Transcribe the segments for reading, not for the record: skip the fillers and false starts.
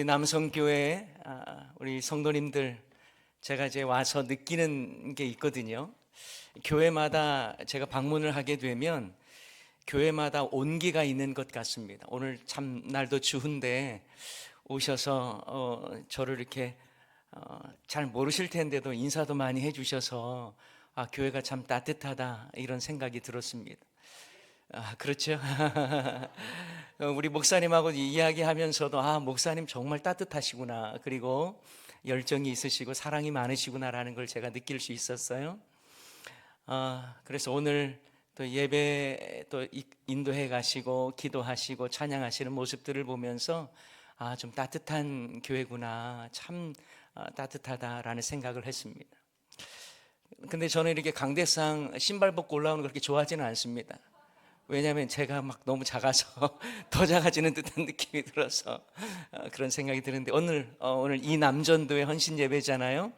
우리 남성교회 우리 성도님들, 제가 이제 와서 느끼는 게 있거든요. 교회마다 제가 방문을 하게 되면 교회마다 온기가 있는 것 같습니다. 오늘 참 날도 추운데 오셔서 저를 이렇게 잘 모르실 텐데도 인사도 많이 해주셔서 교회가 참 따뜻하다, 이런 생각이 들었습니다. 그렇죠. 우리 목사님하고 이야기하면서도 목사님 정말 따뜻하시구나, 그리고 열정이 있으시고 사랑이 많으시구나라는 걸 제가 느낄 수 있었어요. 그래서 오늘 또 예배 또 인도해 가시고 기도하시고 찬양하시는 모습들을 보면서 좀 따뜻한 교회구나, 참 따뜻하다라는 생각을 했습니다. 근데 저는 이렇게 강대상 신발 벗고 올라오는 걸 그렇게 좋아하지는 않습니다. 왜냐하면 제가 막 너무 작아서 더 작아지는 듯한 느낌이 들어서 그런 생각이 드는데, 오늘 이 남전도의 헌신 예배잖아요.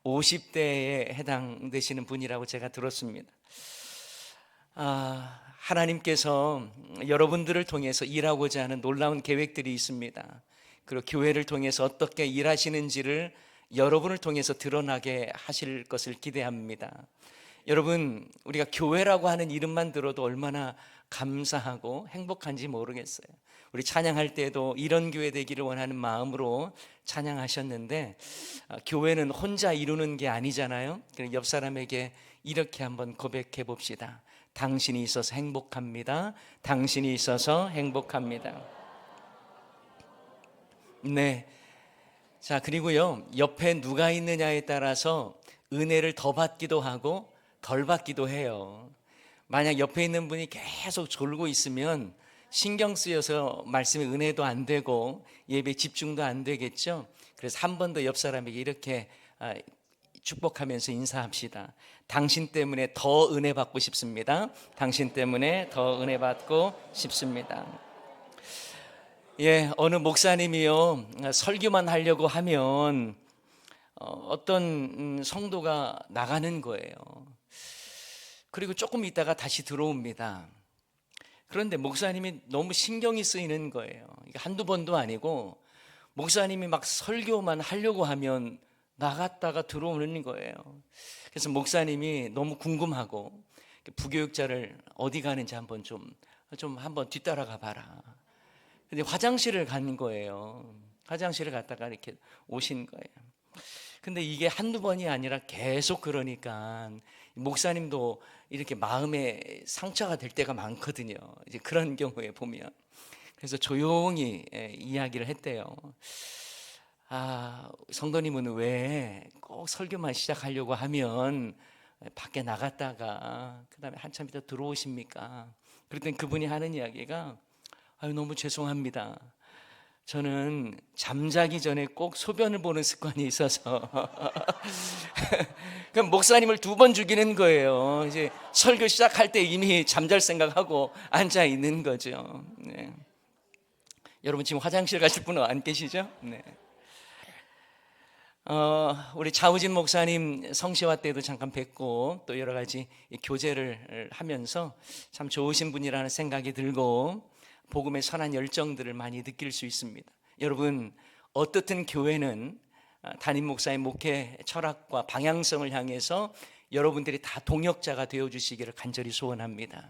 50대에 해당되시는 분이라고 제가 들었습니다. 하나님께서 여러분들을 통해서 일하고자 하는 놀라운 계획들이 있습니다. 그리고 교회를 통해서 어떻게 일하시는지를 여러분을 통해서 드러나게 하실 것을 기대합니다. 여러분, 우리가 교회라고 하는 이름만 들어도 얼마나 감사하고 행복한지 모르겠어요. 우리 찬양할 때도 이런 교회 되기를 원하는 마음으로 찬양하셨는데, 교회는 혼자 이루는 게 아니잖아요. 그래서 옆 사람에게 이렇게 한번 고백해 봅시다. 당신이 있어서 행복합니다. 당신이 있어서 행복합니다. 네. 자, 그리고요, 옆에 누가 있느냐에 따라서 은혜를 더 받기도 하고 덜 받기도 해요. 만약 옆에 있는 분이 계속 졸고 있으면 신경 쓰여서 말씀에 은혜도 안 되고 예배 집중도 안 되겠죠. 그래서 한 번 더 옆 사람에게 이렇게 축복하면서 인사합시다. 당신 때문에 더 은혜 받고 싶습니다. 당신 때문에 더 은혜 받고 싶습니다. 어느 목사님이요, 설교만 하려고 하면 어떤 성도가 나가는 거예요. 그리고 조금 있다가 다시 들어옵니다. 그런데 목사님이 너무 신경이 쓰이는 거예요. 이게 한두 번도 아니고 목사님이 막 설교만 하려고 하면 나갔다가 들어오는 거예요. 그래서 목사님이 너무 궁금하고 부교육자를 어디 가는지 한번 좀 한번 뒤따라가 봐라. 근데 화장실을 간 거예요. 화장실을 갔다가 이렇게 오신 거예요. 근데 이게 한두 번이 아니라 계속 그러니까 목사님도 이렇게 마음에 상처가 될 때가 많거든요. 이제 그런 경우에 보면. 그래서 조용히 이야기를 했대요. 성도님은 왜 꼭 설교만 시작하려고 하면 밖에 나갔다가 그 다음에 한참 있다 들어오십니까? 그랬더니 그분이 하는 이야기가, 너무 죄송합니다. 저는 잠자기 전에 꼭 소변을 보는 습관이 있어서 그럼 목사님을 두 번 죽이는 거예요. 이제 설교 시작할 때 이미 잠잘 생각하고 앉아 있는 거죠. 네. 여러분 지금 화장실 가실 분은 안 계시죠? 네. 우리 차우진 목사님 성시화 때도 잠깐 뵙고 또 여러 가지 교제를 하면서 참 좋으신 분이라는 생각이 들고 복음의 선한 열정들을 많이 느낄 수 있습니다. 여러분, 어떻든 교회는 담임 목사의 목회 철학과 방향성을 향해서 여러분들이 다 동역자가 되어주시기를 간절히 소원합니다.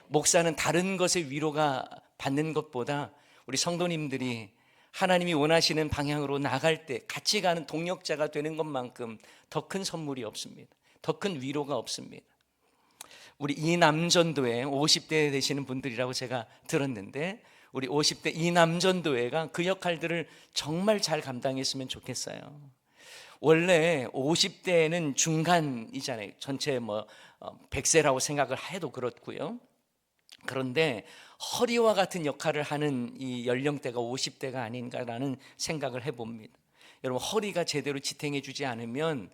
목사는 다른 것의 위로가 받는 것보다 우리 성도님들이 하나님이 원하시는 방향으로 나갈 때 같이 가는 동역자가 되는 것만큼 더 큰 선물이 없습니다. 더 큰 위로가 없습니다. 우리 이남전도회 50대 되시는 분들이라고 제가 들었는데, 우리 50대 이남전도회가 그 역할들을 정말 잘 감당했으면 좋겠어요. 원래 50대는 중간이잖아요. 전체 100세라고 생각을 해도 그렇고요. 그런데 허리와 같은 역할을 하는 이 연령대가 50대가 아닌가라는 생각을 해봅니다. 여러분, 허리가 제대로 지탱해 주지 않으면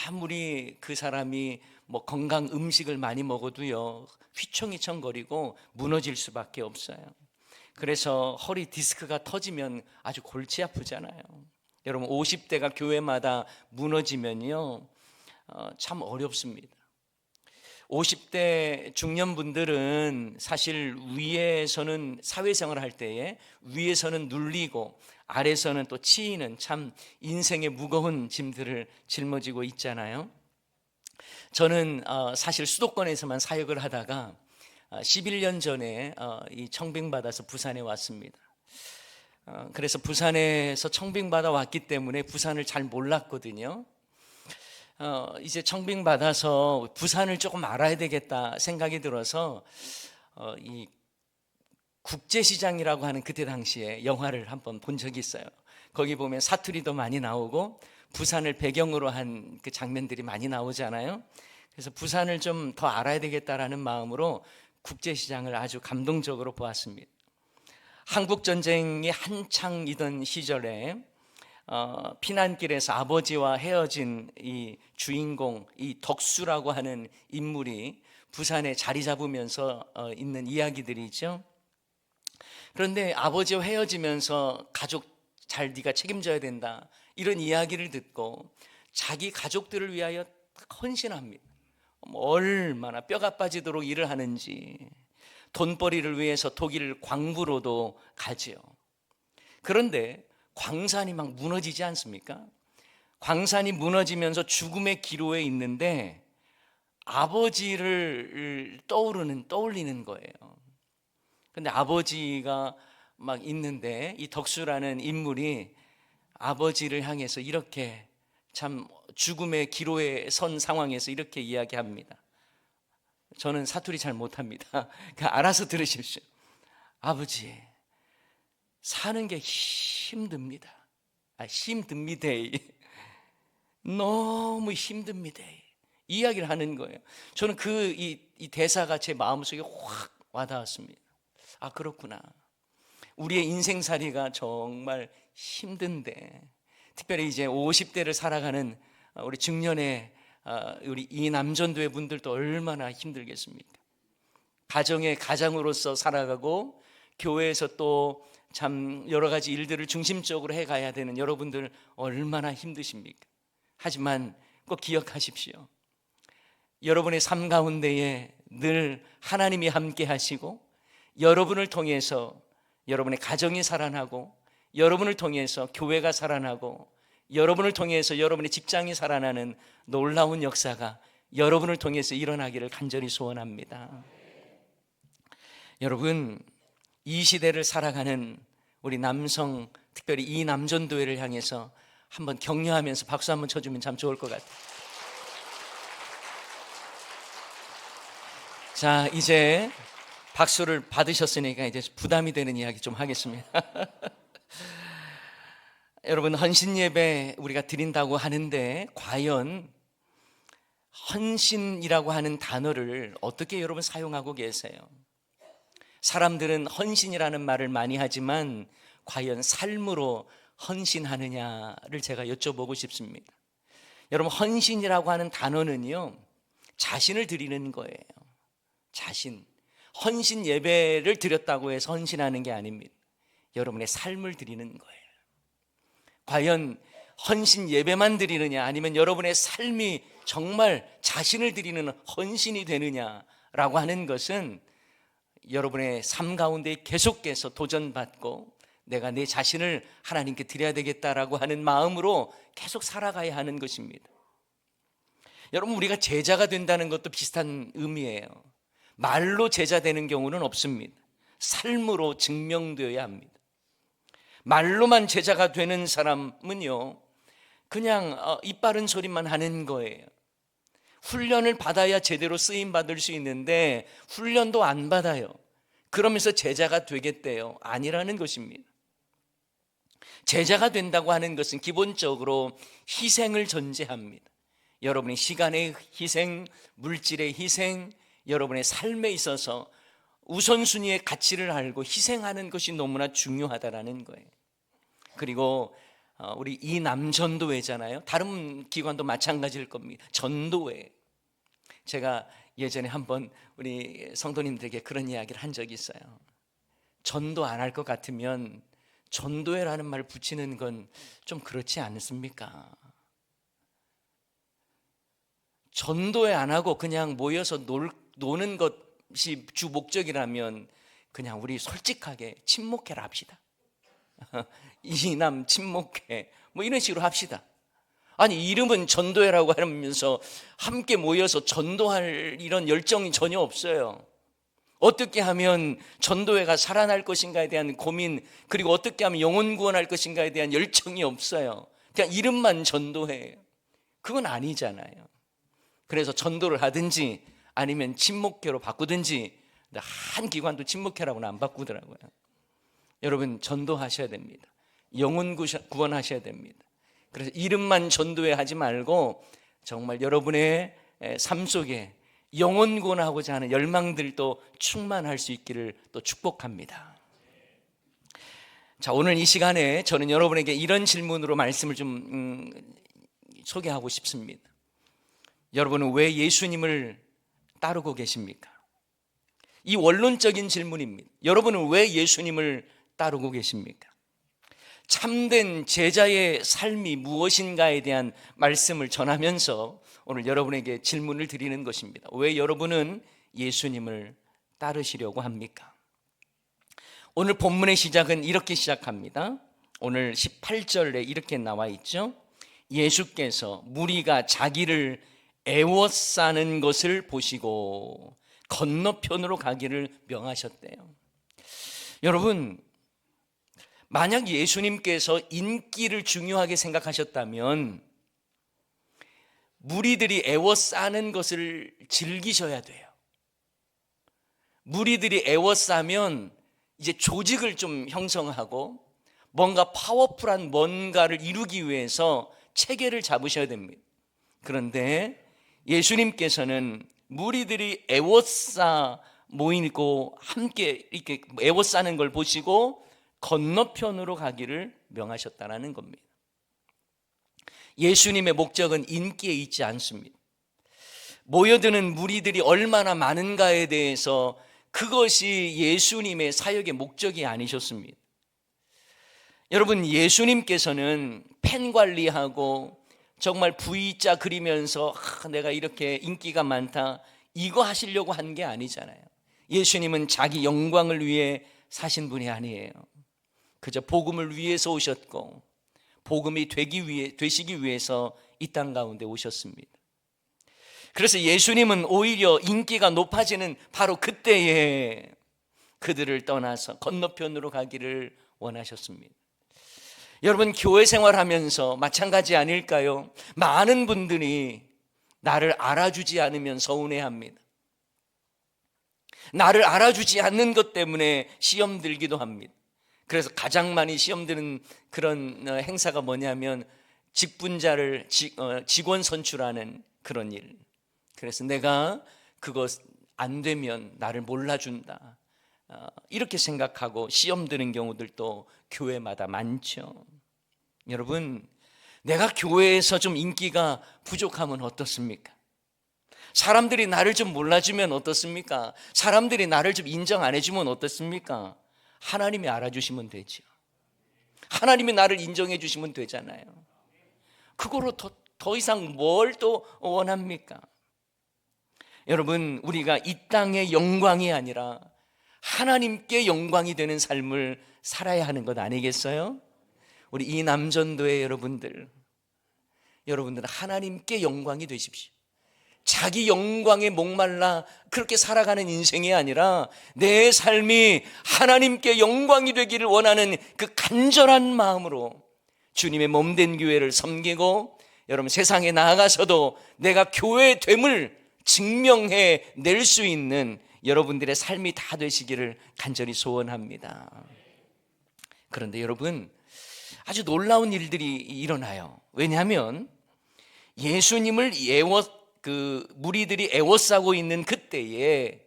아무리 그 사람이 건강 음식을 많이 먹어도요, 휘청휘청거리고 무너질 수밖에 없어요. 그래서 허리 디스크가 터지면 아주 골치 아프잖아요. 여러분, 50대가 교회마다 무너지면요, 참 어렵습니다. 50대 중년분들은 사실 위에서는 사회생활을 할 때에 위에서는 눌리고 아래서는 또 치이는 참 인생의 무거운 짐들을 짊어지고 있잖아요. 저는 사실 수도권에서만 사역을 하다가 11년 전에 이 청빙받아서 부산에 왔습니다. 그래서 부산에서 청빙받아 왔기 때문에 부산을 잘 몰랐거든요. 이제 청빙받아서 부산을 조금 알아야 되겠다 생각이 들어서 이 국제시장이라고 하는 그때 당시에 영화를 한번 본 적이 있어요. 거기 보면 사투리도 많이 나오고 부산을 배경으로 한 그 장면들이 많이 나오잖아요. 그래서 부산을 좀 더 알아야 되겠다라는 마음으로 국제시장을 아주 감동적으로 보았습니다. 한국전쟁이 한창이던 시절에 피난길에서 아버지와 헤어진 이 주인공, 이 덕수라고 하는 인물이 부산에 자리 잡으면서 있는 이야기들이죠. 그런데 아버지와 헤어지면서 가족 잘 네가 책임져야 된다, 이런 이야기를 듣고 자기 가족들을 위하여 헌신합니다. 얼마나 뼈가 빠지도록 일을 하는지, 돈벌이를 위해서 독일 광부로도 가지요. 그런데 광산이 막 무너지지 않습니까? 광산이 무너지면서 죽음의 기로에 있는데 아버지를 떠올리는 거예요. 근데 아버지가 막 있는데 이 덕수라는 인물이 아버지를 향해서 이렇게, 참 죽음의 기로에 선 상황에서 이렇게 이야기합니다. 저는 사투리 잘 못합니다. 그러니까 알아서 들으십시오. 아버지, 사는 게 힘듭니다. 힘듭니다. 너무 힘듭니다. 이야기를 하는 거예요. 저는 이 대사가 제 마음속에 확 와닿았습니다. 그렇구나. 우리의 인생살이가 정말 힘든데, 특별히 이제 50대를 살아가는 우리 중년의 우리 이 남전도의 분들도 얼마나 힘들겠습니까? 가정의 가장으로서 살아가고 교회에서 또 참 여러 가지 일들을 중심적으로 해가야 되는 여러분들 얼마나 힘드십니까? 하지만 꼭 기억하십시오. 여러분의 삶 가운데에 늘 하나님이 함께 하시고, 여러분을 통해서 여러분의 가정이 살아나고, 여러분을 통해서 교회가 살아나고, 여러분을 통해서 여러분의 직장이 살아나는 놀라운 역사가 여러분을 통해서 일어나기를 간절히 소원합니다. 여러분, 이 시대를 살아가는 우리 남성, 특별히 이 남전도회를 향해서 한번 격려하면서 박수 한번 쳐주면 참 좋을 것 같아요. 자, 이제 박수를 받으셨으니까 이제 부담이 되는 이야기 좀 하겠습니다. 여러분, 헌신 예배 우리가 드린다고 하는데 과연 헌신이라고 하는 단어를 어떻게 여러분 사용하고 계세요? 사람들은 헌신이라는 말을 많이 하지만 과연 삶으로 헌신하느냐를 제가 여쭤보고 싶습니다. 여러분, 헌신이라고 하는 단어는요, 자신을 드리는 거예요. 자신. 헌신 예배를 드렸다고 해서 헌신하는 게 아닙니다. 여러분의 삶을 드리는 거예요. 과연 헌신 예배만 드리느냐, 아니면 여러분의 삶이 정말 자신을 드리는 헌신이 되느냐라고 하는 것은 여러분의 삶 가운데 계속해서 도전받고 내가 내 자신을 하나님께 드려야 되겠다라고 하는 마음으로 계속 살아가야 하는 것입니다. 여러분, 우리가 제자가 된다는 것도 비슷한 의미예요. 말로 제자 되는 경우는 없습니다. 삶으로 증명되어야 합니다. 말로만 제자가 되는 사람은요, 그냥 입 바른 소리만 하는 거예요. 훈련을 받아야 제대로 쓰임 받을 수 있는데 훈련도 안 받아요. 그러면서 제자가 되겠대요? 아니라는 것입니다. 제자가 된다고 하는 것은 기본적으로 희생을 전제합니다. 여러분의 시간의 희생, 물질의 희생, 여러분의 삶에 있어서 우선순위의 가치를 알고 희생하는 것이 너무나 중요하다라는 거예요. 그리고 우리 이 남전도회잖아요. 다른 기관도 마찬가지일 겁니다. 전도회. 제가 예전에 한번 우리 성도님들에게 그런 이야기를 한 적이 있어요. 전도 안 할 것 같으면 전도회라는 말을 붙이는 건 좀 그렇지 않습니까? 전도회 안 하고 그냥 모여서 노는 것이 주 목적이라면 그냥 우리 솔직하게 친목회를 합시다. 이남 친목회 뭐 이런 식으로 합시다. 아니 이름은 전도회라고 하면서 함께 모여서 전도할 이런 열정이 전혀 없어요. 어떻게 하면 전도회가 살아날 것인가에 대한 고민, 그리고 어떻게 하면 영혼 구원할 것인가에 대한 열정이 없어요. 그냥 이름만 전도회예요. 그건 아니잖아요. 그래서 전도를 하든지 아니면 친목회로 바꾸든지, 한 기관도 친목회라고는 안 바꾸더라고요. 여러분 전도하셔야 됩니다. 영혼 구원하셔야 됩니다. 그래서 이름만 전도회 하지 말고 정말 여러분의 삶 속에 영혼 구원하고자 하는 열망들도 충만할 수 있기를 또 축복합니다. 자, 오늘 이 시간에 저는 여러분에게 이런 질문으로 말씀을 좀 소개하고 싶습니다. 여러분은 왜 예수님을 따르고 계십니까? 이 원론적인 질문입니다. 여러분은 왜 예수님을 따르고 계십니까? 참된 제자의 삶이 무엇인가에 대한 말씀을 전하면서 오늘 여러분에게 질문을 드리는 것입니다. 왜 여러분은 예수님을 따르시려고 합니까? 오늘 본문의 시작은 이렇게 시작합니다. 오늘 18절에 이렇게 나와 있죠. 예수께서 무리가 자기를 애워싸는 것을 보시고 건너편으로 가기를 명하셨대요. 여러분, 만약 예수님께서 인기를 중요하게 생각하셨다면 무리들이 애워싸는 것을 즐기셔야 돼요. 무리들이 애워싸면 이제 조직을 좀 형성하고 뭔가 파워풀한 뭔가를 이루기 위해서 체계를 잡으셔야 됩니다. 그런데 예수님께서는 무리들이 애워싸 모이고 함께 이렇게 애워싸는 걸 보시고 건너편으로 가기를 명하셨다는 겁니다. 예수님의 목적은 인기에 있지 않습니다. 모여드는 무리들이 얼마나 많은가에 대해서 그것이 예수님의 사역의 목적이 아니셨습니다. 여러분, 예수님께서는 팬 관리하고 정말 V자 그리면서 내가 이렇게 인기가 많다 이거 하시려고 한 게 아니잖아요. 예수님은 자기 영광을 위해 사신 분이 아니에요. 그저 복음을 위해서 오셨고 복음이 되시기 위해서 이 땅 가운데 오셨습니다. 그래서 예수님은 오히려 인기가 높아지는 바로 그때에 그들을 떠나서 건너편으로 가기를 원하셨습니다. 여러분, 교회 생활하면서 마찬가지 아닐까요? 많은 분들이 나를 알아주지 않으면 서운해합니다. 나를 알아주지 않는 것 때문에 시험 들기도 합니다. 그래서 가장 많이 시험 드는 그런 행사가 뭐냐면 직분자를 직원 선출하는 그런 일. 그래서 내가 그거 안 되면 나를 몰라준다 이렇게 생각하고 시험 드는 경우들도 교회마다 많죠. 여러분, 내가 교회에서 좀 인기가 부족하면 어떻습니까? 사람들이 나를 좀 몰라주면 어떻습니까? 사람들이 나를 좀 인정 안 해주면 어떻습니까? 하나님이 알아주시면 되죠. 하나님이 나를 인정해 주시면 되잖아요. 그거로 더 이상 뭘 또 원합니까? 여러분, 우리가 이 땅의 영광이 아니라 하나님께 영광이 되는 삶을 살아야 하는 것 아니겠어요? 우리 이 남전도의 여러분들은 하나님께 영광이 되십시오. 자기 영광에 목말라 그렇게 살아가는 인생이 아니라 내 삶이 하나님께 영광이 되기를 원하는 그 간절한 마음으로 주님의 몸된 교회를 섬기고 여러분 세상에 나아가서도 내가 교회됨을 증명해 낼 수 있는 여러분들의 삶이 다 되시기를 간절히 소원합니다. 그런데 여러분, 아주 놀라운 일들이 일어나요. 왜냐하면 예수님을 무리들이 애워싸고 있는 그때에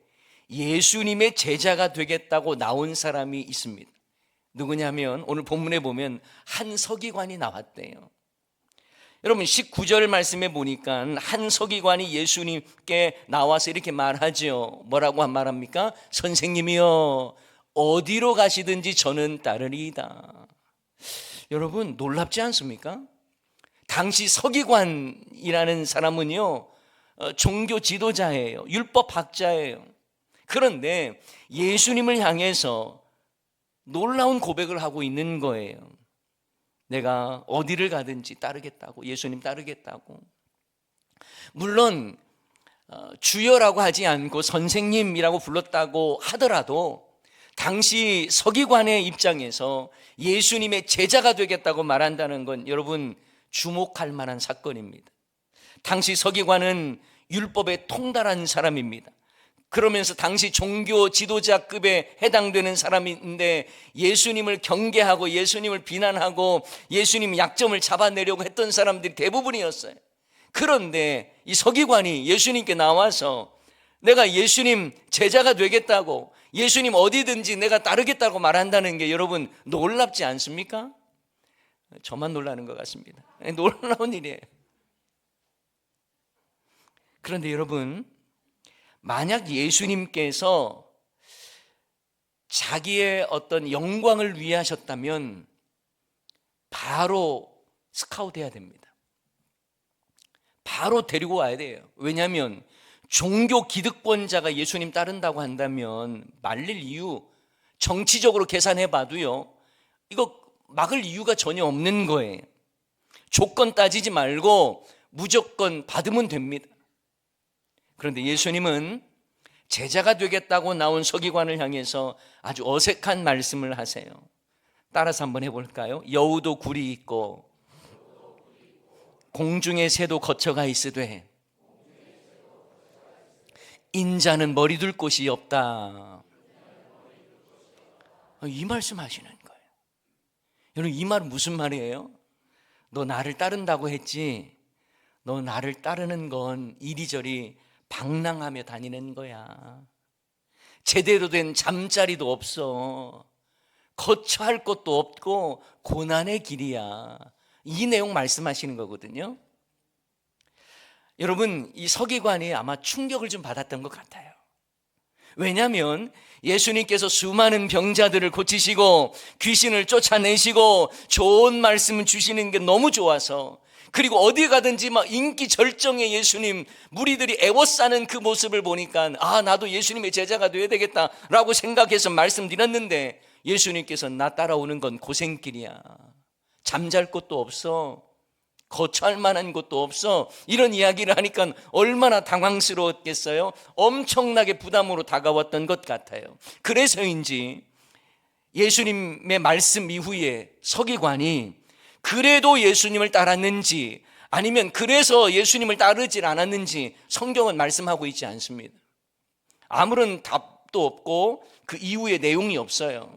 예수님의 제자가 되겠다고 나온 사람이 있습니다. 누구냐면 오늘 본문에 보면 한 서기관이 나왔대요. 여러분 19절 말씀에 보니까 한 서기관이 예수님께 나와서 이렇게 말하죠. 뭐라고 말합니까? 선생님이여 어디로 가시든지 저는 따르리이다. 여러분 놀랍지 않습니까? 당시 서기관이라는 사람은요 종교 지도자예요. 율법학자예요. 그런데 예수님을 향해서 놀라운 고백을 하고 있는 거예요. 내가 어디를 가든지 따르겠다고, 예수님 따르겠다고. 물론 주여라고 하지 않고 선생님이라고 불렀다고 하더라도 당시 서기관의 입장에서 예수님의 제자가 되겠다고 말한다는 건 여러분 주목할 만한 사건입니다. 당시 서기관은 율법에 통달한 사람입니다. 그러면서 당시 종교 지도자급에 해당되는 사람인데 예수님을 경계하고 예수님을 비난하고 예수님 약점을 잡아내려고 했던 사람들이 대부분이었어요. 그런데 이 서기관이 예수님께 나와서 내가 예수님 제자가 되겠다고, 예수님 어디든지 내가 따르겠다고 말한다는 게 여러분 놀랍지 않습니까? 저만 놀라는 것 같습니다. 놀라운 일이에요. 그런데 여러분, 만약 예수님께서 자기의 어떤 영광을 위하셨다면 바로 스카우트해야 됩니다. 바로 데리고 와야 돼요. 왜냐하면 종교 기득권자가 예수님 따른다고 한다면 말릴 이유, 정치적으로 계산해 봐도요, 이거 막을 이유가 전혀 없는 거예요. 조건 따지지 말고 무조건 받으면 됩니다. 그런데 예수님은 제자가 되겠다고 나온 서기관을 향해서 아주 어색한 말씀을 하세요. 따라서 한번 해볼까요? 여우도 굴이 있고 공중의 새도 거처가 있으되 인자는 머리 둘 곳이 없다. 이 말씀 하시는 거예요. 여러분, 이 말은 무슨 말이에요? 너 나를 따른다고 했지, 너 나를 따르는 건 이리저리 방랑하며 다니는 거야. 제대로 된 잠자리도 없어. 거처할 것도 없고 고난의 길이야. 이 내용 말씀하시는 거거든요. 여러분, 이 서기관이 아마 충격을 좀 받았던 것 같아요. 왜냐하면 예수님께서 수많은 병자들을 고치시고 귀신을 쫓아내시고 좋은 말씀을 주시는 게 너무 좋아서, 그리고 어디 가든지 막 인기 절정의 예수님, 무리들이 애워싸는 그 모습을 보니까 아, 나도 예수님의 제자가 되어야 되겠다라고 생각해서 말씀드렸는데, 예수님께서 나 따라오는 건 고생길이야. 잠잘 곳도 없어. 거처할 만한 곳도 없어. 이런 이야기를 하니까 얼마나 당황스러웠겠어요. 엄청나게 부담으로 다가왔던 것 같아요. 그래서인지 예수님의 말씀 이후에 서기관이 그래도 예수님을 따랐는지 아니면 그래서 예수님을 따르질 않았는지 성경은 말씀하고 있지 않습니다. 아무런 답도 없고 그 이후의 내용이 없어요.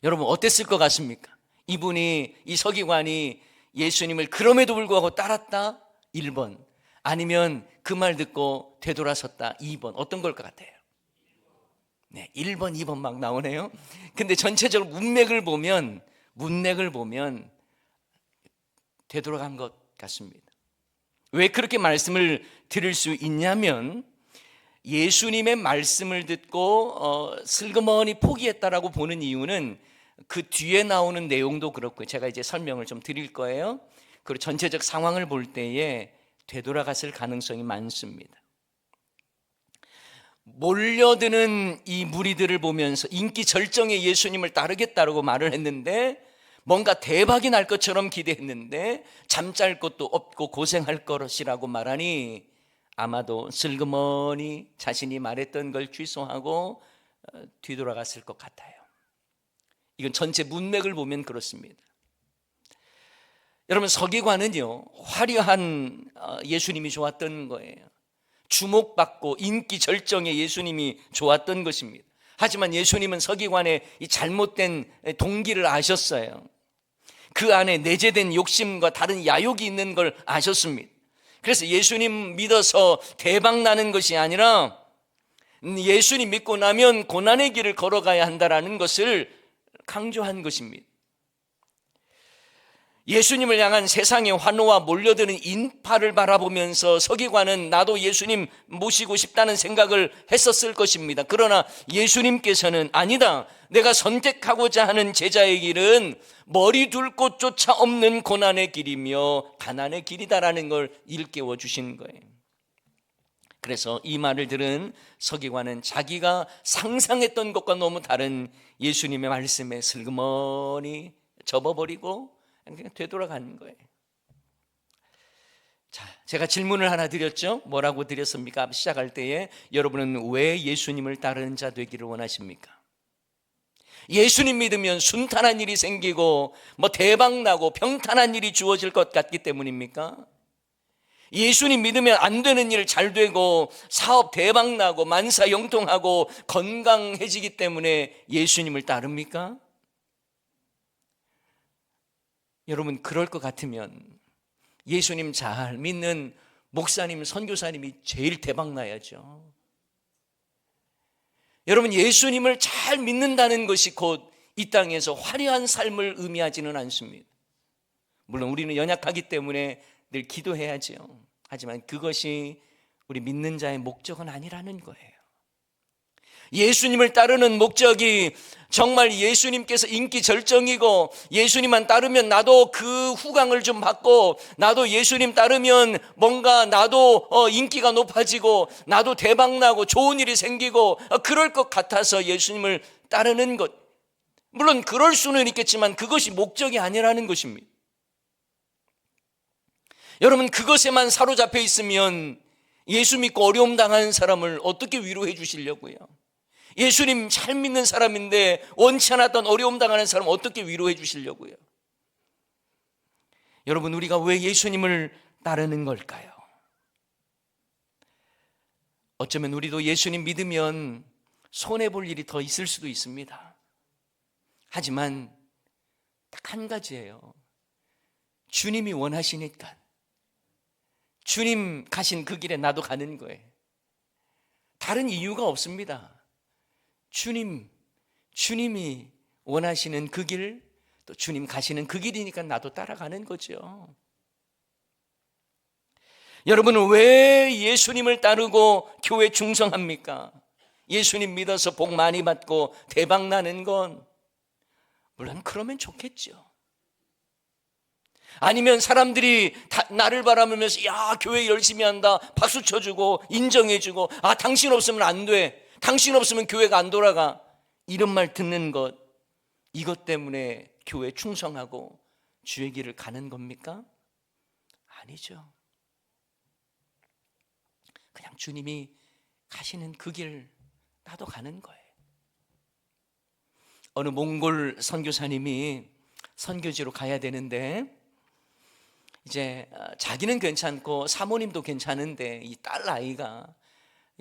여러분, 어땠을 것 같습니까? 이 서기관이 예수님을 그럼에도 불구하고 따랐다 1번, 아니면 그 말 듣고 되돌아섰다 2번, 어떤 걸 것 같아요? 네, 1번, 2번 막 나오네요. 근데 전체적으로 문맥을 보면 되돌아간 것 같습니다. 왜 그렇게 말씀을 드릴 수 있냐면, 예수님의 말씀을 듣고 슬그머니 포기했다라고 보는 이유는 그 뒤에 나오는 내용도 그렇고요. 제가 이제 설명을 좀 드릴 거예요. 그리고 전체적 상황을 볼 때에 되돌아갔을 가능성이 많습니다. 몰려드는 이 무리들을 보면서 인기 절정의 예수님을 따르겠다고 말을 했는데, 뭔가 대박이 날 것처럼 기대했는데 잠잘 것도 없고 고생할 것이라고 말하니 아마도 슬그머니 자신이 말했던 걸 취소하고 뒤돌아갔을 것 같아요. 이건 전체 문맥을 보면 그렇습니다. 여러분, 서기관은요, 화려한 예수님이 좋았던 거예요. 주목받고 인기 절정의 예수님이 좋았던 것입니다. 하지만 예수님은 서기관의 이 잘못된 동기를 아셨어요. 그 안에 내재된 욕심과 다른 야욕이 있는 걸 아셨습니다. 그래서 예수님 믿어서 대박 나는 것이 아니라 예수님 믿고 나면 고난의 길을 걸어가야 한다는 것을 강조한 것입니다. 예수님을 향한 세상의 환호와 몰려드는 인파를 바라보면서 서기관은 나도 예수님 모시고 싶다는 생각을 했었을 것입니다. 그러나 예수님께서는 아니다, 내가 선택하고자 하는 제자의 길은 머리 둘 곳조차 없는 고난의 길이며 가난의 길이다라는 걸 일깨워 주신 거예요. 그래서 이 말을 들은 서기관은 자기가 상상했던 것과 너무 다른 예수님의 말씀에 슬그머니 접어버리고 그냥 되돌아가는 거예요. 자, 제가 질문을 하나 드렸죠. 뭐라고 드렸습니까? 시작할 때에 여러분은 왜 예수님을 따르는 자 되기를 원하십니까? 예수님 믿으면 순탄한 일이 생기고 대박나고 평탄한 일이 주어질 것 같기 때문입니까? 예수님 믿으면 안 되는 일 잘 되고 사업 대박나고 만사형통하고 건강해지기 때문에 예수님을 따릅니까? 여러분, 그럴 것 같으면 예수님 잘 믿는 목사님, 선교사님이 제일 대박나야죠. 여러분, 예수님을 잘 믿는다는 것이 곧 이 땅에서 화려한 삶을 의미하지는 않습니다. 물론 우리는 연약하기 때문에 늘 기도해야죠. 하지만 그것이 우리 믿는 자의 목적은 아니라는 거예요. 예수님을 따르는 목적이 정말 예수님께서 인기 절정이고 예수님만 따르면 나도 그 후광을 좀 받고 나도 예수님 따르면 뭔가 나도 인기가 높아지고 나도 대박나고 좋은 일이 생기고 그럴 것 같아서 예수님을 따르는 것, 물론 그럴 수는 있겠지만 그것이 목적이 아니라는 것입니다. 여러분, 그것에만 사로잡혀 있으면 예수 믿고 어려움 당하는 사람을 어떻게 위로해 주시려고요? 예수님 잘 믿는 사람인데 원치 않았던 어려움 당하는 사람 어떻게 위로해 주시려고요? 여러분, 우리가 왜 예수님을 따르는 걸까요? 어쩌면 우리도 예수님 믿으면 손해볼 일이 더 있을 수도 있습니다. 하지만 딱 한 가지예요. 주님이 원하시니까 주님 가신 그 길에 나도 가는 거예요. 다른 이유가 없습니다. 주님이 원하시는 그 길, 또 주님 가시는 그 길이니까 나도 따라가는 거죠. 여러분은 왜 예수님을 따르고 교회 충성합니까? 예수님 믿어서 복 많이 받고 대박 나는 건 물론 그러면 좋겠죠. 아니면 사람들이 나를 바라보면서 야, 교회 열심히 한다 박수 쳐주고 인정해주고 당신 없으면 안 돼, 당신 없으면 교회가 안 돌아가, 이런 말 듣는 것, 이것 때문에 교회 충성하고 주의 길을 가는 겁니까? 아니죠. 그냥 주님이 가시는 그 길 나도 가는 거예요. 어느 몽골 선교사님이 선교지로 가야 되는데 이제 자기는 괜찮고 사모님도 괜찮은데 이 딸 아이가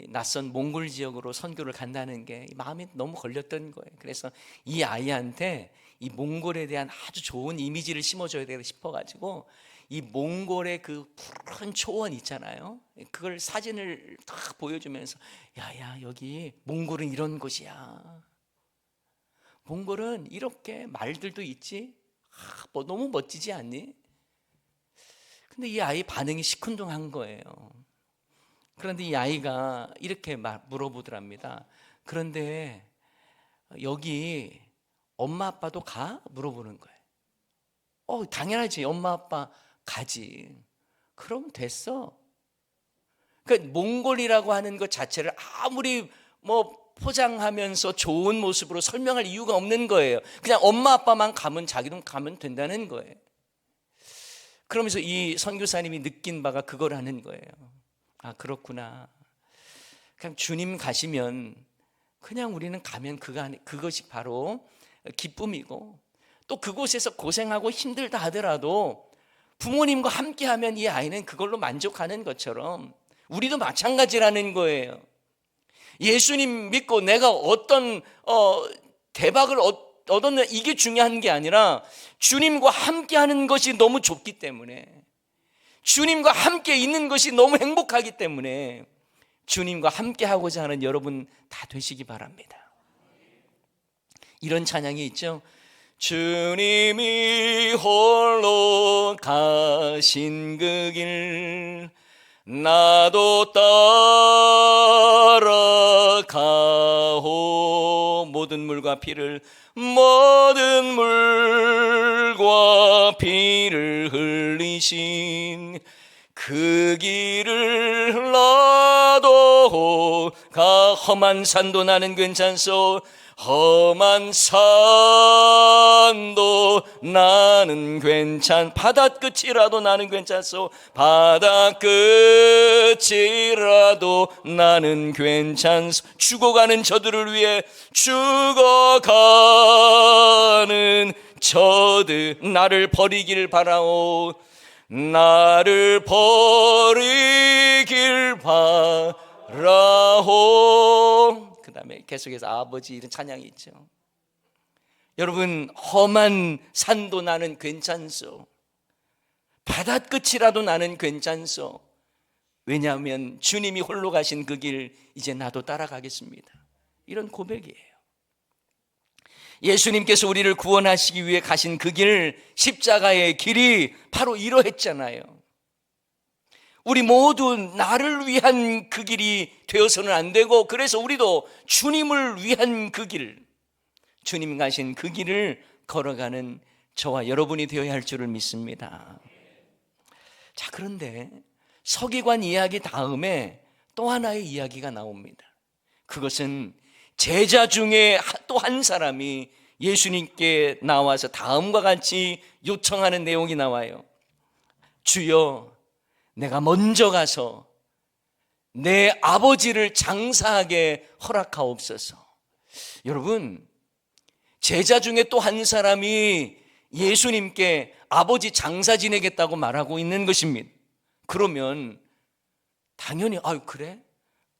낯선 몽골 지역으로 선교를 간다는 게 마음에 너무 걸렸던 거예요. 그래서 이 아이한테 이 몽골에 대한 아주 좋은 이미지를 심어줘야 되겠다 싶어가지고 이 몽골의 그 푸른 초원 있잖아요, 그걸 사진을 딱 보여주면서 야야, 여기 몽골은 이런 곳이야, 몽골은 이렇게 말들도 있지, 너무 멋지지 않니? 근데 이 아이 반응이 시큰둥한 거예요. 그런데 이 아이가 이렇게 물어보더랍니다. 그런데 여기 엄마 아빠도 가? 물어보는 거예요. 당연하지, 엄마 아빠 가지. 그럼 됐어. 그러니까 몽골이라고 하는 것 자체를 아무리 포장하면서 좋은 모습으로 설명할 이유가 없는 거예요. 그냥 엄마 아빠만 가면 자기도 가면 된다는 거예요. 그러면서 이 선교사님이 느낀 바가 그거라는 거예요. 그렇구나. 그냥 주님 가시면 그냥 우리는 가면 그것이 바로 기쁨이고, 또 그곳에서 고생하고 힘들다 하더라도 부모님과 함께하면 이 아이는 그걸로 만족하는 것처럼 우리도 마찬가지라는 거예요. 예수님 믿고 내가 어떤 대박을 얻었냐, 이게 중요한 게 아니라 주님과 함께하는 것이 너무 좋기 때문에, 주님과 함께 있는 것이 너무 행복하기 때문에 주님과 함께하고자 하는 여러분 다 되시기 바랍니다. 이런 찬양이 있죠. 주님이 홀로 가신 그 길 나도 따라가오. 모든 물과 피를 흘리신 그 길을 나도 가. 험한 산도 나는 괜찮소. 험한 산도 나는 바다 끝이라도 나는 괜찮소. 바다 끝이라도 나는 괜찮소. 죽어가는 저들을 위해 죽어가는 저들 나를 버리길 바라오. 나를 버리길 바라오. 그 다음에 계속해서 아버지 이런 찬양이 있죠. 여러분, 험한 산도 나는 괜찮소. 바다 끝이라도 나는 괜찮소. 왜냐하면 주님이 홀로 가신 그 길 이제 나도 따라가겠습니다. 이런 고백이에요. 예수님께서 우리를 구원하시기 위해 가신 그 길, 십자가의 길이 바로 이러했잖아요. 우리 모두 나를 위한 그 길이 되어서는 안 되고, 그래서 우리도 주님을 위한 그 길, 주님 가신 그 길을 걸어가는 저와 여러분이 되어야 할 줄을 믿습니다. 자, 그런데 서기관 이야기 다음에 또 하나의 이야기가 나옵니다. 그것은 제자 중에 또 한 사람이 예수님께 나와서 다음과 같이 요청하는 내용이 나와요. 주여, 내가 먼저 가서 내 아버지를 장사하게 허락하옵소서. 여러분, 제자 중에 또 한 사람이 예수님께 아버지 장사 지내겠다고 말하고 있는 것입니다. 그러면 당연히 그래?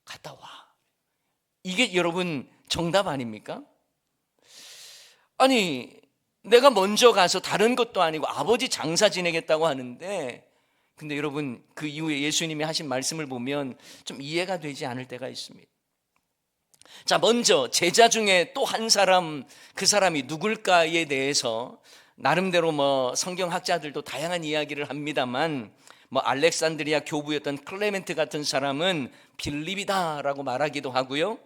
갔다 와. 이게 여러분 정답 아닙니까? 아니, 내가 먼저 가서 다른 것도 아니고 아버지 장사 지내겠다고 하는데, 근데 여러분 그 이후에 예수님이 하신 말씀을 보면 좀 이해가 되지 않을 때가 있습니다. 자, 먼저 제자 중에 또 한 사람, 그 사람이 누굴까에 대해서 나름대로 성경학자들도 다양한 이야기를 합니다만, 알렉산드리아 교부였던 클레멘트 같은 사람은 빌립이다라고 말하기도 하고요,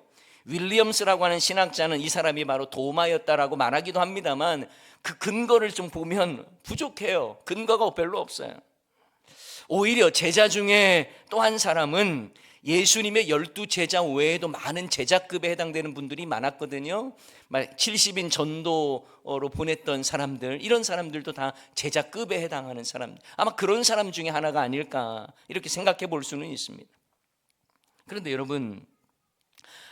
윌리엄스라고 하는 신학자는 이 사람이 바로 도마였다라고 말하기도 합니다만, 그 근거를 좀 보면 부족해요. 근거가 별로 없어요. 오히려 제자 중에 또 한 사람은 예수님의 12제자 외에도 많은 제자급에 해당되는 분들이 많았거든요. 70인 전도로 보냈던 사람들, 이런 사람들도 다 제자급에 해당하는 사람들, 아마 그런 사람 중에 하나가 아닐까 이렇게 생각해 볼 수는 있습니다. 그런데 여러분,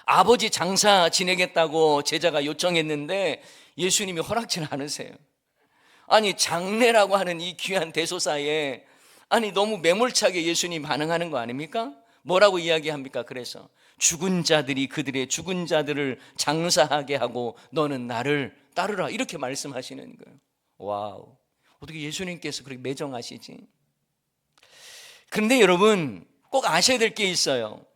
아버지 장사 지내겠다고 제자가 요청했는데 예수님이 허락지는 않으세요. 아니, 장례라고 하는 이 귀한 대소사에 너무 매몰차게 예수님 반응하는 거 아닙니까? 뭐라고 이야기합니까? 그래서 죽은 자들이 그들의 죽은 자들을 장사하게 하고 너는 나를 따르라, 이렇게 말씀하시는 거예요. 와우, 어떻게 예수님께서 그렇게 매정하시지? 그런데 여러분, 꼭 아셔야 될 게 있어요.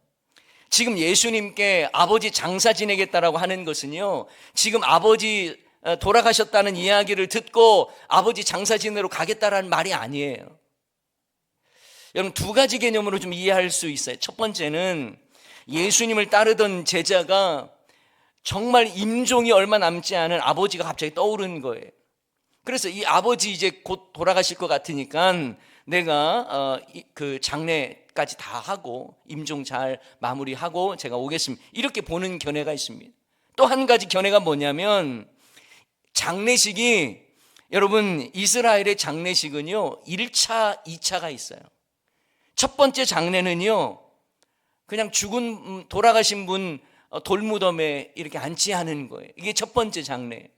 지금 예수님께 아버지 장사 지내겠다라고 하는 것은요, 지금 아버지 돌아가셨다는 이야기를 듣고 아버지 장사 지내러 가겠다라는 말이 아니에요. 여러분, 두 가지 개념으로 좀 이해할 수 있어요. 첫 번째는 예수님을 따르던 제자가 정말 임종이 얼마 남지 않은 아버지가 갑자기 떠오른 거예요. 그래서 이 아버지 이제 곧 돌아가실 것 같으니까 내가 그 장례까지 다 하고 임종 잘 마무리하고 제가 오겠습니다, 이렇게 보는 견해가 있습니다. 또 한 가지 견해가 뭐냐면, 장례식이, 여러분 이스라엘의 장례식은요 1차, 2차가 있어요. 첫 번째 장례는요 그냥 돌아가신 분 돌무덤에 이렇게 안치하는 거예요. 이게 첫 번째 장례.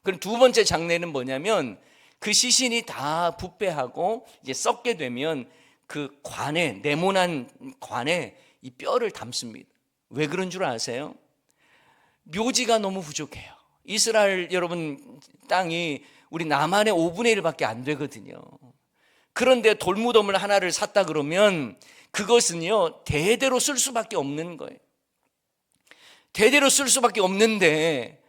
그럼 두 번째 장례는 뭐냐면, 그 시신이 다 부패하고 이제 썩게 되면 그 관에, 네모난 관에 이 뼈를 담습니다. 왜 그런 줄 아세요? 묘지가 너무 부족해요. 이스라엘 여러분 땅이 우리 남한의 5분의 1밖에 안 되거든요. 그런데 돌무덤을 하나를 샀다 그러면 그것은요 대대로 쓸 수밖에 없는 거예요. 대대로 쓸 수밖에 없는데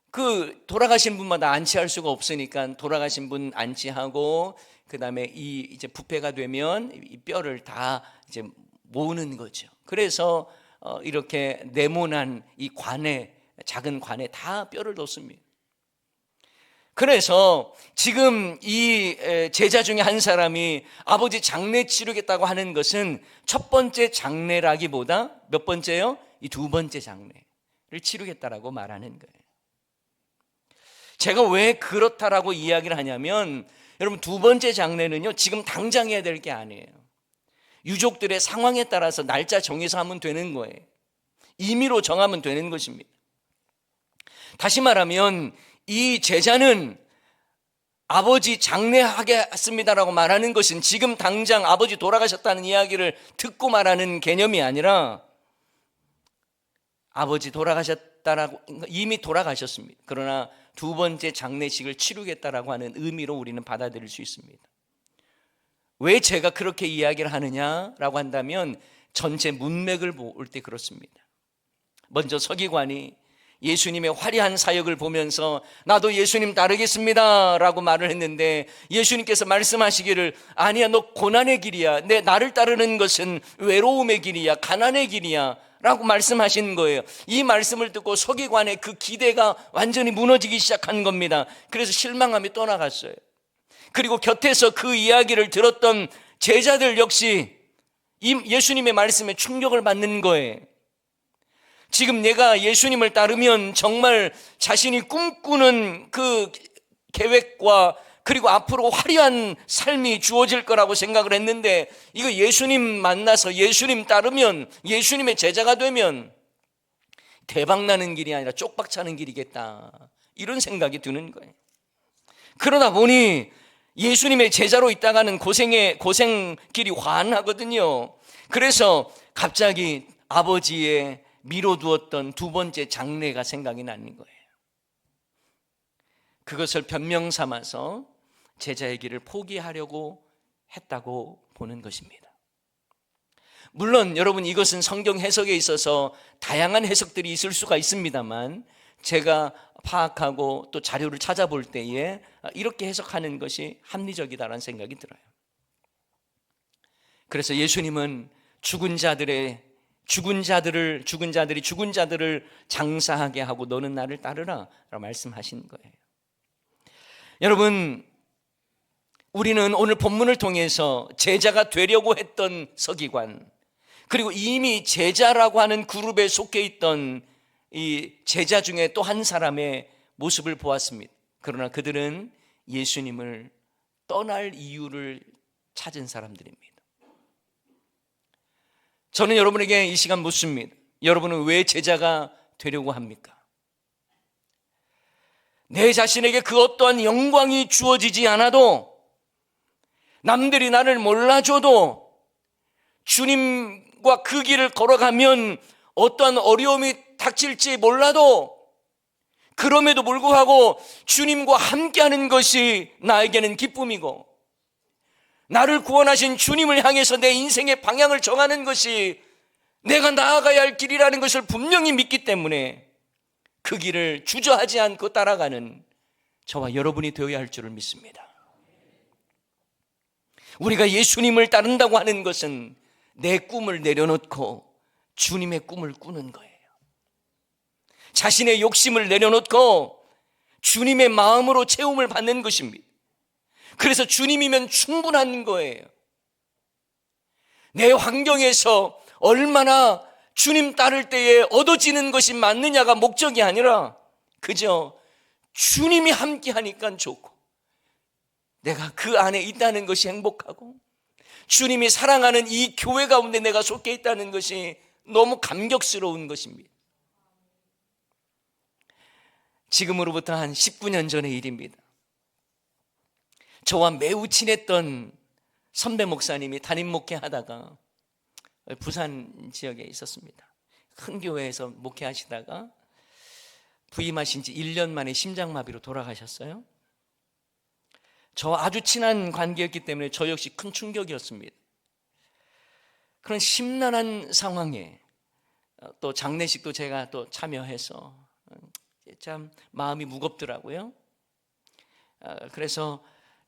그 돌아가신 분마다 안치할 수가 없으니까 돌아가신 분 안치하고, 그 다음에 이제 부패가 되면 이 뼈를 다 이제 모으는 거죠. 그래서 이렇게 네모난 이 관에, 작은 관에 다 뼈를 넣습니다. 그래서 지금 이 제자 중에 한 사람이 아버지 장례 치르겠다고 하는 것은 첫 번째 장례라기보다 몇 번째요? 이 두 번째 장례를 치르겠다라고 말하는 거예요. 제가 왜 그렇다라고 이야기를 하냐면, 여러분, 두 번째 장례는요, 지금 당장 해야 될 게 아니에요. 유족들의 상황에 따라서 날짜 정해서 하면 되는 거예요. 임의로 정하면 되는 것입니다. 다시 말하면 이 제자는 아버지 장례하겠습니다라고 말하는 것은 지금 당장 아버지 돌아가셨다는 이야기를 듣고 말하는 개념이 아니라, 아버지 돌아가셨다라고, 이미 돌아가셨습니다. 그러나 두 번째 장례식을 치르겠다라고 하는 의미로 우리는 받아들일 수 있습니다. 왜 제가 그렇게 이야기를 하느냐라고 한다면, 전체 문맥을 볼 때 그렇습니다. 먼저 서기관이 예수님의 화려한 사역을 보면서 나도 예수님 따르겠습니다 라고 말을 했는데, 예수님께서 말씀하시기를 아니야, 너 고난의 길이야, 나를 따르는 것은 외로움의 길이야, 가난의 길이야 라고 말씀하신 거예요. 이 말씀을 듣고 서기관의 그 기대가 완전히 무너지기 시작한 겁니다. 그래서 실망함이 떠나갔어요. 그리고 곁에서 그 이야기를 들었던 제자들 역시 예수님의 말씀에 충격을 받는 거예요. 지금 내가 예수님을 따르면 정말 자신이 꿈꾸는 그 계획과 그리고 앞으로 화려한 삶이 주어질 거라고 생각을 했는데, 이거 예수님 만나서 예수님 따르면, 예수님의 제자가 되면 대박나는 길이 아니라 쪽박차는 길이겠다, 이런 생각이 드는 거예요. 그러다 보니 예수님의 제자로 있다가는 고생길이 환하거든요. 그래서 갑자기 아버지의 미뤄두었던 두 번째 장례가 생각이 나는 거예요. 그것을 변명 삼아서 제자의 길을 포기하려고 했다고 보는 것입니다. 물론 여러분, 이것은 성경 해석에 있어서 다양한 해석들이 있을 수가 있습니다만, 제가 파악하고 또 자료를 찾아볼 때에 이렇게 해석하는 것이 합리적이다라는 생각이 들어요. 그래서 예수님은 죽은 자들이 죽은 자들을 장사하게 하고 너는 나를 따르라 라고 말씀하신 거예요. 여러분, 우리는 오늘 본문을 통해서 제자가 되려고 했던 서기관, 그리고 이미 제자라고 하는 그룹에 속해 있던 이 제자 중에 또 한 사람의 모습을 보았습니다. 그러나 그들은 예수님을 떠날 이유를 찾은 사람들입니다. 저는 여러분에게 이 시간 묻습니다. 여러분은 왜 제자가 되려고 합니까? 내 자신에게 그 어떠한 영광이 주어지지 않아도, 남들이 나를 몰라줘도, 주님과 그 길을 걸어가면 어떠한 어려움이 닥칠지 몰라도, 그럼에도 불구하고 주님과 함께하는 것이 나에게는 기쁨이고, 나를 구원하신 주님을 향해서 내 인생의 방향을 정하는 것이 내가 나아가야 할 길이라는 것을 분명히 믿기 때문에 그 길을 주저하지 않고 따라가는 저와 여러분이 되어야 할 줄을 믿습니다. 우리가 예수님을 따른다고 하는 것은 내 꿈을 내려놓고 주님의 꿈을 꾸는 거예요. 자신의 욕심을 내려놓고 주님의 마음으로 채움을 받는 것입니다. 그래서 주님이면 충분한 거예요. 내 환경에서 얼마나 주님 따를 때에 얻어지는 것이 맞느냐가 목적이 아니라, 그저 주님이 함께 하니까 좋고, 내가 그 안에 있다는 것이 행복하고, 주님이 사랑하는 이 교회 가운데 내가 속해 있다는 것이 너무 감격스러운 것입니다. 지금으로부터 한 19년 전의 일입니다. 저와 매우 친했던 선배 목사님이 담임 목회하다가 부산 지역에 있었습니다. 큰 교회에서 목회하시다가 부임하신 지 1년 만에 심장마비로 돌아가셨어요. 저와 아주 친한 관계였기 때문에 저 역시 큰 충격이었습니다. 그런 심란한 상황에 또 장례식도 제가 또 참여해서 참 마음이 무겁더라고요. 그래서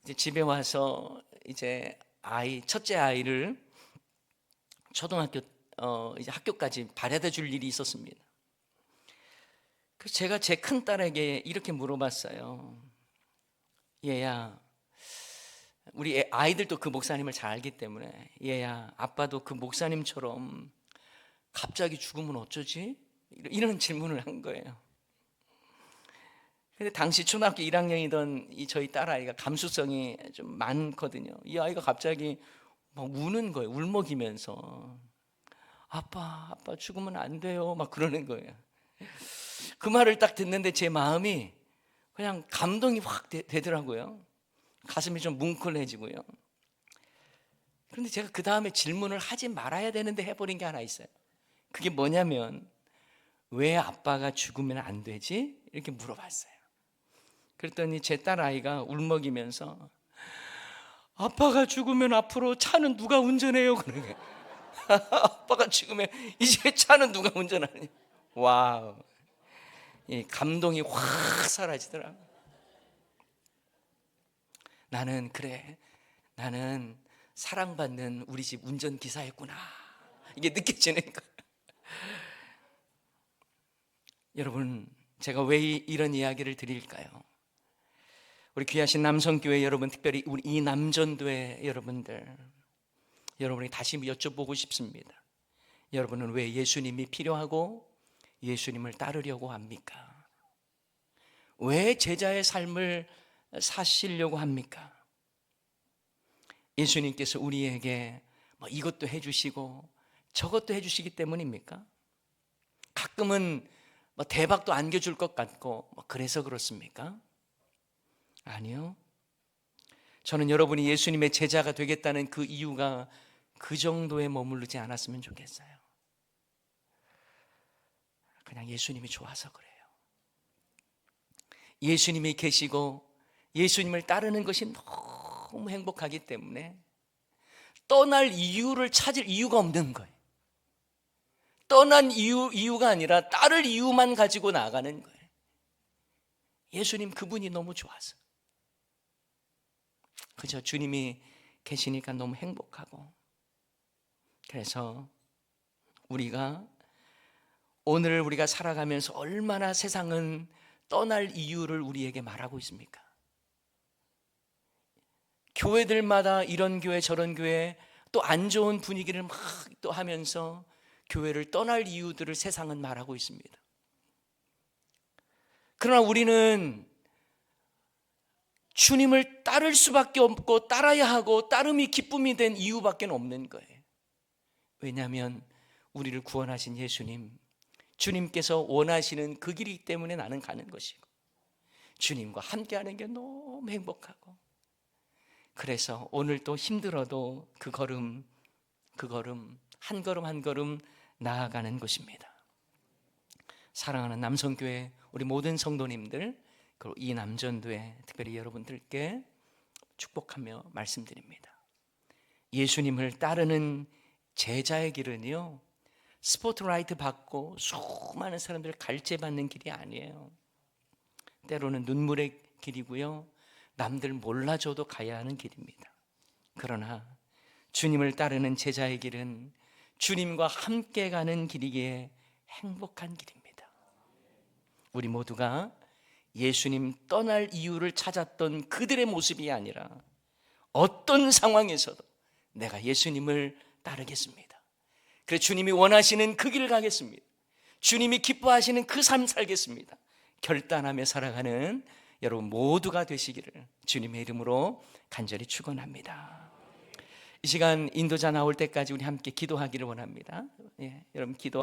이제 집에 와서 이제 첫째 아이를 초등학교 이제 학교까지 바래다 줄 일이 있었습니다. 그래서 제가 제 큰 딸에게 이렇게 물어봤어요. 얘야, 우리 아이들도 그 목사님을 잘 알기 때문에, 얘야, 아빠도 그 목사님처럼 갑자기 죽으면 어쩌지? 이런 질문을 한 거예요. 근데 당시 초등학교 1학년이던 저희 딸아이가 감수성이 좀 많거든요. 이 아이가 갑자기 막 우는 거예요. 울먹이면서 아빠 죽으면 안 돼요 막 그러는 거예요. 그 말을 딱 듣는데 제 마음이 그냥 감동이 확 되더라고요. 가슴이 좀 뭉클해지고요. 그런데 제가 그 다음에 질문을 하지 말아야 되는데 해버린 게 하나 있어요. 그게 뭐냐면, 왜 아빠가 죽으면 안 되지? 이렇게 물어봤어요. 그랬더니 제 딸아이가 울먹이면서 아빠가 죽으면 앞으로 차는 누가 운전해요? 그러는 거예요. 아빠가 죽으면 이제 차는 누가 운전하냐? 와우, 이 감동이 확 사라지더라고요. 나는 사랑받는 우리 집 운전기사였구나, 이게 느껴지는 거예요. 여러분, 제가 왜 이런 이야기를 드릴까요? 우리 귀하신 남성교회 여러분, 특별히 우리 이 남전도회 여러분이 다시 여쭤보고 싶습니다. 여러분은 왜 예수님이 필요하고 예수님을 따르려고 합니까? 왜 제자의 삶을 사시려고 합니까? 예수님께서 우리에게 뭐 이것도 해주시고 저것도 해주시기 때문입니까? 가끔은 뭐 대박도 안겨줄 것 같고 뭐 그래서 그렇습니까? 아니요. 저는 여러분이 예수님의 제자가 되겠다는 그 이유가 그 정도에 머무르지 않았으면 좋겠어요. 그냥 예수님이 좋아서 그래요. 예수님이 계시고 예수님을 따르는 것이 너무 행복하기 때문에 떠날 이유를 찾을 이유가 없는 거예요. 떠난 이유가 아니라 따를 이유만 가지고 나가는 거예요. 예수님 그분이 너무 좋아서. 그저 주님이 계시니까 너무 행복하고. 그래서 오늘 우리가 살아가면서 얼마나 세상은 떠날 이유를 우리에게 말하고 있습니까? 교회들마다 이런 교회 저런 교회 또 안 좋은 분위기를 막 또 하면서 교회를 떠날 이유들을 세상은 말하고 있습니다. 그러나 우리는 주님을 따를 수밖에 없고 따라야 하고 따름이 기쁨이 된 이유밖에 없는 거예요. 왜냐하면 우리를 구원하신 예수님, 주님께서 원하시는 그 길이기 때문에 나는 가는 것이고 주님과 함께하는 게 너무 행복하고, 그래서 오늘도 힘들어도 그 걸음 한 걸음 한 걸음 나아가는 것입니다. 사랑하는 남성교회 우리 모든 성도님들, 그리고 이 남전도에 특별히 여러분들께 축복하며 말씀드립니다. 예수님을 따르는 제자의 길은요, 스포트라이트 받고 수많은 사람들 갈채받는 길이 아니에요. 때로는 눈물의 길이고요, 남들 몰라줘도 가야 하는 길입니다. 그러나 주님을 따르는 제자의 길은 주님과 함께 가는 길이기에 행복한 길입니다. 우리 모두가 예수님 떠날 이유를 찾았던 그들의 모습이 아니라 어떤 상황에서도 내가 예수님을 따르겠습니다. 그래서 주님이 원하시는 그 길을 가겠습니다. 주님이 기뻐하시는 그 삶 살겠습니다. 결단하며 살아가는 여러분 모두가 되시기를 주님의 이름으로 간절히 축원합니다. 이 시간 인도자 나올 때까지 우리 함께 기도하기를 원합니다. 여러분 기도